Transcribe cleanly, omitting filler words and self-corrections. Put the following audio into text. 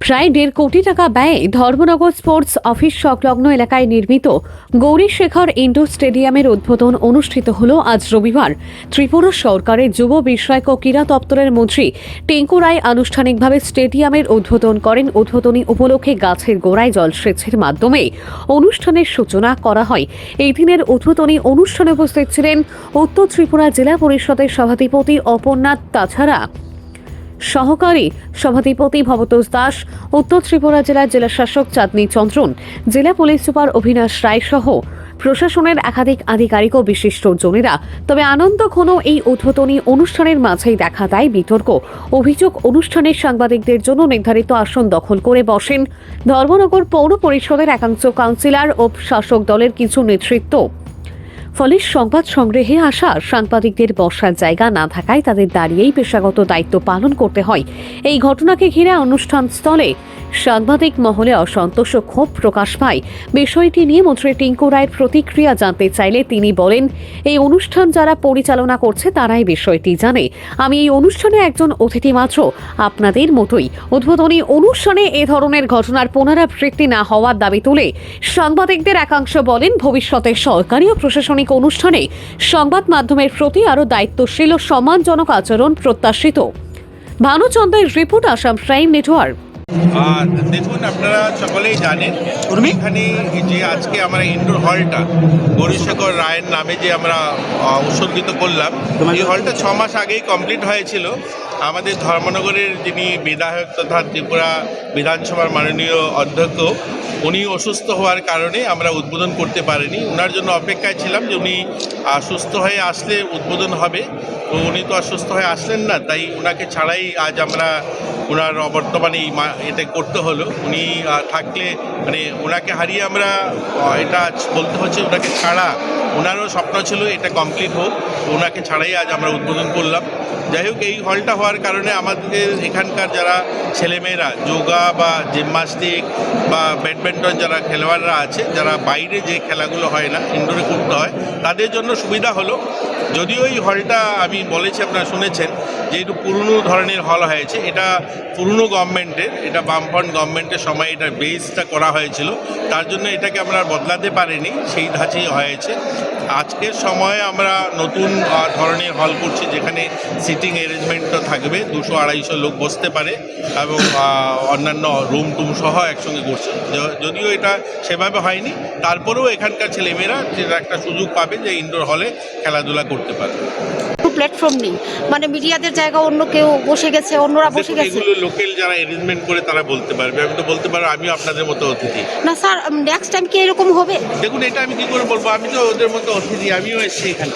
প্রায় 1.5 কোটি টাকা ব্যয়ে ধর্মনগর স্পোর্টস অফিস সংলগ্ন এলাকায় নির্মিত গৌরী শেখর ইনডোর স্টেডিয়ামের উদ্বোধন অনুষ্ঠিত হল আজ রবিবার। ত্রিপুরা সরকারের যুব বিষয়ক ও ক্রীড়া দপ্তরের মন্ত্রী টিঙ্কু রায় আনুষ্ঠানিকভাবে স্টেডিয়ামের উদ্বোধন করেন। উদ্বোধনী উপলক্ষে গাছের গোড়ায় জলসেচের মাধ্যমে অনুষ্ঠানের সূচনা করা হয়। এই দিনের উদ্বোধনী অনুষ্ঠানে উপস্থিত ছিলেন উত্তর ত্রিপুরা জেলা পরিষদের সভাধিপতি অপরনাথ, তাছাড়া সহকারী সভাধিপতি ভবতোষ দাস, উত্তর ত্রিপুরা জেলার জেলাশাসক চাঁদনী চন্দ্রন, জেলা পুলিশ সুপার অভিনাশ রায় সহ প্রশাসনের একাধিক আধিকারিক ও বিশিষ্ট জনেরা। তবে আনন্দঘন এই উদ্বোধনী অনুষ্ঠানের মাঝেই দেখা দেয় বিতর্ক। অভিযোগ, অনুষ্ঠানের সাংবাদিকদের জন্য নির্ধারিত আসন দখল করে বসেন ধর্মনগর পৌর পরিষদের একাংশ কাউন্সিলর ও শাসক দলের কিছু নেতৃত্ব। ফলে সংবাদ সংগ্রহে আসা সাংবাদিকদের বসার জায়গা না থাকায় তাদের দাঁড়িয়েই পেশাগত দায়িত্ব পালন করতে হয়। এই ঘটনাকে ঘিরে অনুষ্ঠানস্থলে সাংবাদিক মহলে অসন্তোষ ও ক্ষোভ প্রকাশ পায়। বিষয়টি নিয়ে মন্ত্রী টিঙ্কু রায়ের প্রতিক্রিয়া জানতে চাইলে তিনি বলেন, এই অনুষ্ঠান যারা পরিচালনা করছে তারাই বিষয়টি জানে। আমি এই অনুষ্ঠানে একজন অতিথি মাত্র, আপনাদের মতোই। উদ্বোধনী অনুষ্ঠানে এ ধরনের ঘটনার পুনরাবৃত্তি না হওয়ার দাবি তুলে সাংবাদিকদের একাংশ বলেন, ভবিষ্যতে সরকারি ও প্রশাসনিক অনুষ্ঠানে সংবাদ মাধ্যমের প্রতি আরও দায়িত্বশীল ও সম্মানজনক আচরণ প্রত্যাশিত। ভানুচন্দ্রের রিপোর্ট, আসাম প্রাইম নেটওয়ার্ক। দেখুন, আপনারা সকলেই জানেন এখানে যে আজকে আমরা ইনডোর হলটা গৌরী শেখর রায়ের নামে যে আমরা উৎসর্গিত করলাম, এই হলটা 6 মাস আগেই কমপ্লিট হয়েছিল। আমাদের ধর্মনগরের যিনি বিধায়ক তথা ত্রিপুরা বিধানসভার মাননীয় অধ্যক্ষ, উনি অসুস্থ হওয়ার কারণে আমরা উদ্বোধন করতে পারিনি। ওনার জন্য অপেক্ষায় ছিলাম যে উনি সুস্থ হয়ে আসলে উদ্বোধন হবে। তো উনি তো সুস্থ হয়ে আসলেন না, তাই ওনাকে ছাড়াই আজ আমরা ওনার বর্তমানে এটা করতে হলো। উনি থাকলে মানে ওনাকে হারিয়ে আমরা এটা আজ বলতে হচ্ছে, ওনাকে ছাড়া ওনারও স্বপ্ন ছিল এটা কমপ্লিট হোক, ওনাকে ছাড়াই আজ আমরা উদ্বোধন করলাম। যাই হোক, এই হলটা হওয়ার কারণে আমাদের এখানকার যারা ছেলেমেয়েরা যোগা বা জিমন্যাস্টিক বা ব্যাডমিন্টন যারা খেলোয়াড়রা আছে, যারা বাইরে যে খেলাগুলো হয় না ইনডোরে করতে হয়, তাদের জন্য সুবিধা হলো। যদিও এই হলটা আমি বলেছি, আপনারা শুনেছেন যে একটু পুরনো ধরনের হল হয়েছে। এটা পুরনো গভর্নমেন্টের, এটা বামফ্রন্ট গভর্নমেন্টের সময় এটার বেসটা করা হয়েছিল, তার জন্য এটাকে আমরা বদলাতে পারিনি, সেই ধাঁচেই হয়েছে। আজকের সময়ে আমরা নতুন ধরনের হল করছি, যেখানে সিটিং অ্যারেঞ্জমেন্টও থাকবে, 200-250 লোক বসতে পারে এবং অন্যান্য রুম টুম সহ একসঙ্গে করছে। যদিও এটা সেভাবে হয়নি, তারপরেও এখানকার ছেলেমেয়েরা যেটা একটা সুযোগ পাবে যে ইনডোর হলে খেলাধুলা করতে পারবে। প্ল্যাটফর্ম নেই, মানে মিডিয়াদের জায়গা অন্য কেউ বসে গেছে, অন্যরা বসে গেছে। এগুলো লোকাল যারা অ্যারেঞ্জমেন্ট করে তারা বলতে পারবে, আমি তো বলতে পারবো আমিও আপনাদের মতো অতিথি না স্যার, নেক্সট টাইম কি এরকম হবে? দেখুন, এটা আমি কি করে বলবো, আমি তো ওদের মতো অতিথি, আমিও এসেছি এখানে।